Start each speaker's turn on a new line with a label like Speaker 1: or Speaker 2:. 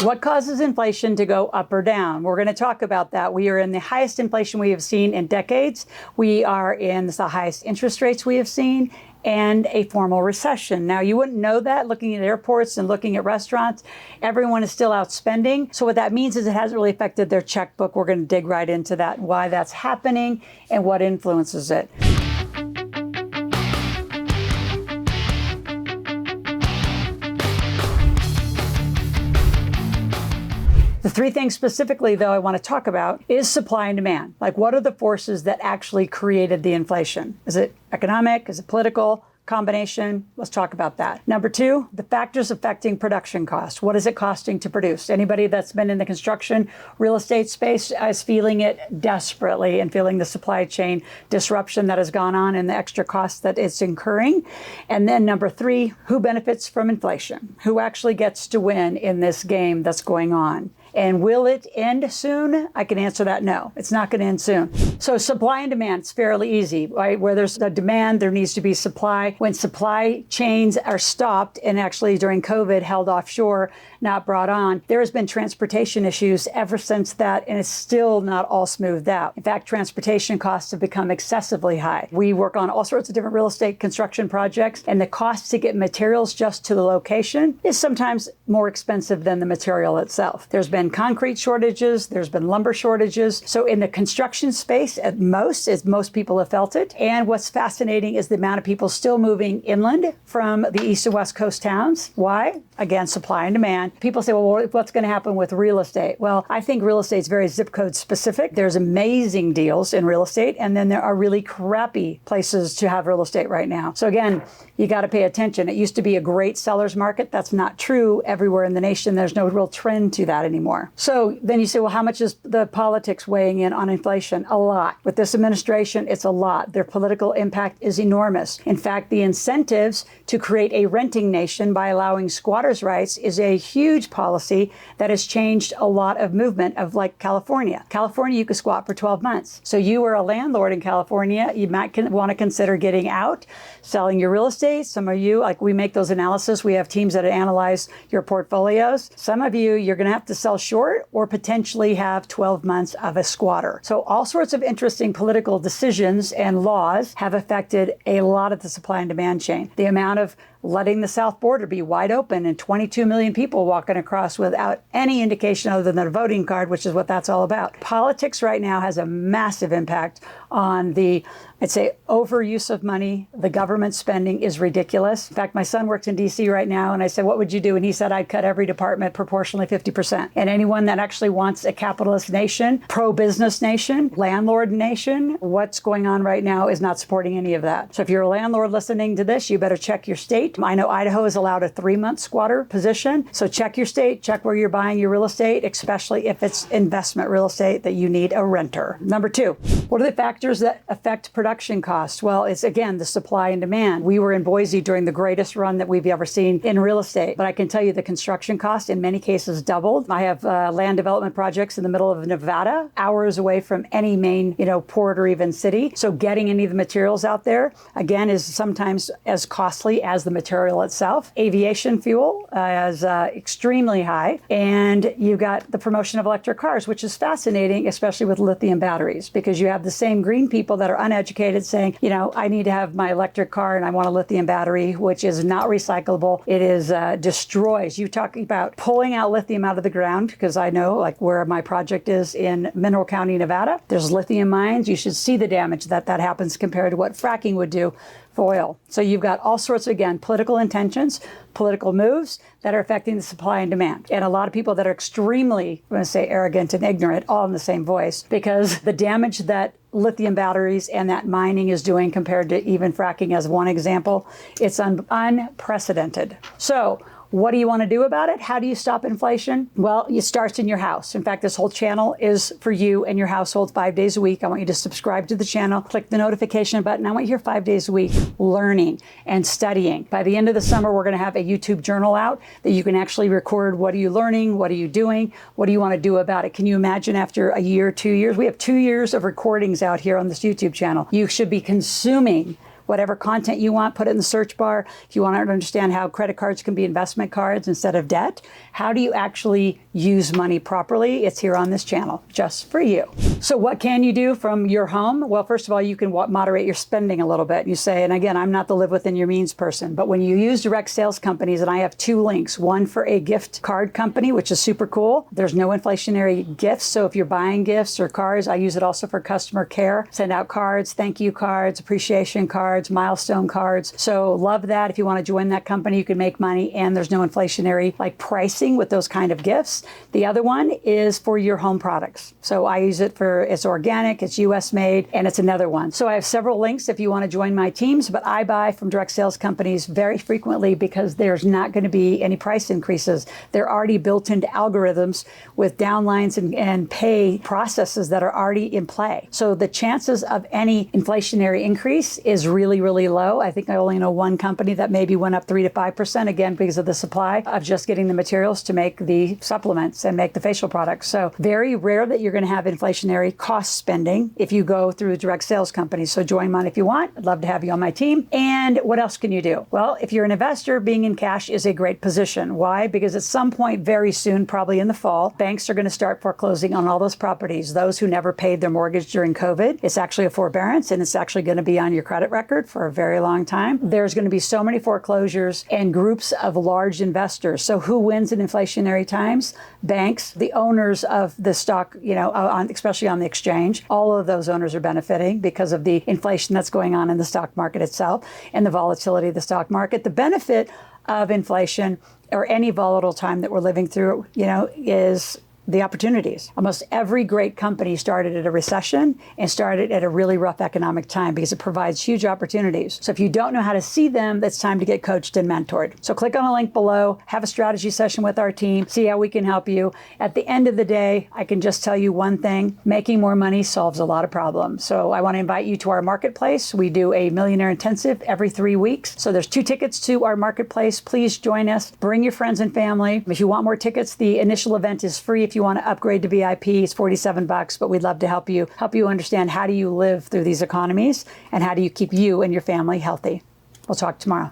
Speaker 1: What causes inflation to go up or down? We're going to talk about that. We are in the highest inflation we have seen in decades. We are in the highest interest rates we have seen and a formal recession. Now, you wouldn't know that looking at airports and looking at restaurants. Everyone is still out spending. So what that means is it hasn't really affected their checkbook. We're going to dig right into that, why that's happening and what influences it. The three things specifically, though, I want to talk about is supply and demand. Like, what are the forces that actually created the inflation? Is it economic? Is it political? Combination? Let's talk about that. Number two, the factors affecting production cost. What is it costing to produce? Anybody that's been in the construction real estate space is feeling it desperately and feeling the supply chain disruption that has gone on and the extra costs that it's incurring. And then number three, who benefits from inflation? Who actually gets to win in this game that's going on? And will it end soon? I can answer that no. It's not going to end soon. So supply and demand, it's fairly easy, right? Where there's a demand, there needs to be supply. When supply chains are stopped and actually during COVID held offshore, not brought on, there has been transportation issues ever since that, and it's still not all smoothed out. In fact, transportation costs have become excessively high. We work on all sorts of different real estate construction projects, and the cost to get materials just to the location is sometimes more expensive than the material itself. There's been concrete shortages, there's been lumber shortages. So in the construction space, at most, as most people have felt it. And what's fascinating is the amount of people still moving inland from the east and west coast towns. Why? Again, supply and demand. People say, well, what's going to happen with real estate? Well, I think real estate is very zip code specific. There's amazing deals in real estate, and then there are really crappy places to have real estate right now. So again, you got to pay attention. It used to be a great seller's market. That's not true everywhere in the nation. There's no real trend to that anymore. So then you say, well, how much is the politics weighing in on inflation? A lot. With this administration, it's a lot. Their political impact is enormous. In fact, the incentives to create a renting nation by allowing squatters' rights is a huge policy that has changed a lot of movement of, like, California. California, you could squat for 12 months. So you were a landlord in California. You might want to consider getting out, selling your real estate. Some of you, like, we make those analysis. We have teams that analyze your portfolios. Some of you, you're going to have to sell short or potentially have 12 months of a squatter. So all sorts of interesting political decisions and laws have affected a lot of the supply and demand chain. The amount of letting the south border be wide open and 22 million people walking across without any indication other than their voting card, which is what that's all about. Politics right now has a massive impact on the, I'd say, overuse of money. The government spending is ridiculous. In fact, my son works in DC right now, and I said, what would you do? And he said, I'd cut every department proportionally 50%. And anyone that actually wants a capitalist nation, pro-business nation, landlord nation, what's going on right now is not supporting any of that. So if you're a landlord listening to this, you better check your state. I know Idaho has allowed a 3-month squatter position. So check your state, check where you're buying your real estate, especially if it's investment real estate that you need a renter. Number two, what are the factors that affect production costs? Well, it's, again, the supply and demand. We were in Boise during the greatest run that we've ever seen in real estate. But I can tell you the construction cost in many cases doubled. I have land development projects in the middle of Nevada, hours away from any main, port or even city. So getting any of the materials out there, again, is sometimes as costly as the material itself. Aviation fuel is extremely high. And you've got the promotion of electric cars, which is fascinating, especially with lithium batteries, because you have the same green people that are uneducated saying, I need to have my electric car and I want a lithium battery, which is not recyclable. It is destroys. You talk about pulling out lithium out of the ground, because I know, like, where my project is in Mineral County, Nevada, there's lithium mines. You should see the damage that happens compared to what fracking would do for oil. So you've got all sorts of, again, political intentions, political moves that are affecting the supply and demand. And a lot of people that are extremely, I'm going to say, arrogant and ignorant, all in the same voice, because the damage that lithium batteries and that mining is doing compared to even fracking as one example, it's unprecedented. So what do you want to do about it? How do you stop inflation? Well, it starts in your house. In fact, this whole channel is for you and your household 5 days a week. I want you to subscribe to the channel, click the notification button. I want you here 5 days a week learning and studying. By the end of the summer, we're going to have a YouTube journal out that you can actually record. What are you learning? What are you doing? What do you want to do about it? Can you imagine after a year, 2 years? We have 2 years of recordings out here on this YouTube channel. You should be consuming whatever content you want, put it in the search bar. If you want to understand how credit cards can be investment cards instead of debt, how do you actually use money properly? It's here on this channel, just for you. So what can you do from your home? Well, first of all, you can moderate your spending a little bit. You say, and again, I'm not the live within your means person, but when you use direct sales companies, and I have 2 links, one for a gift card company, which is super cool. There's no inflationary gifts. So if you're buying gifts or cards, I use it also for customer care. Send out cards, thank you cards, appreciation cards, milestone cards. So love that. If you want to join that company, you can make money and there's no inflationary like pricing with those kind of gifts. The other one is for your home products. So I use it for, it's organic, it's US made, and it's another one. So I have several links if you want to join my teams, but I buy from direct sales companies very frequently because there's not going to be any price increases. They're already built into algorithms with downlines and pay processes that are already in play. So the chances of any inflationary increase is really, really low. I think I only know one company that maybe went up 3 to 5%, again, because of the supply of just getting the materials to make the supplements and make the facial products. So very rare that you're going to have inflationary cost spending if you go through direct sales companies. So join mine if you want. I'd love to have you on my team. And what else can you do? Well, if you're an investor, being in cash is a great position. Why? Because at some point very soon, probably in the fall, banks are going to start foreclosing on all those properties. Those who never paid their mortgage during COVID, it's actually a forbearance and it's actually going to be on your credit record for a very long time. There's going to be so many foreclosures and groups of large investors. So who wins in inflationary times? Banks, the owners of the stock, especially on the exchange. All of those owners are benefiting because of the inflation that's going on in the stock market itself and the volatility of the stock market. The benefit of inflation or any volatile time that we're living through, is the opportunities. Almost every great company started at a recession and started at a really rough economic time because it provides huge opportunities. So if you don't know how to see them, it's time to get coached and mentored. So click on the link below, have a strategy session with our team, see how we can help you. At the end of the day, I can just tell you one thing, making more money solves a lot of problems. So I want to invite you to our marketplace. We do a Millionaire Intensive every 3 weeks. So there's 2 tickets to our marketplace. Please join us. Bring your friends and family. If you want more tickets, the initial event is free. If you want to upgrade to VIP, it's $47, but we'd love to help you understand how do you live through these economies and how do you keep you and your family healthy. We'll talk tomorrow.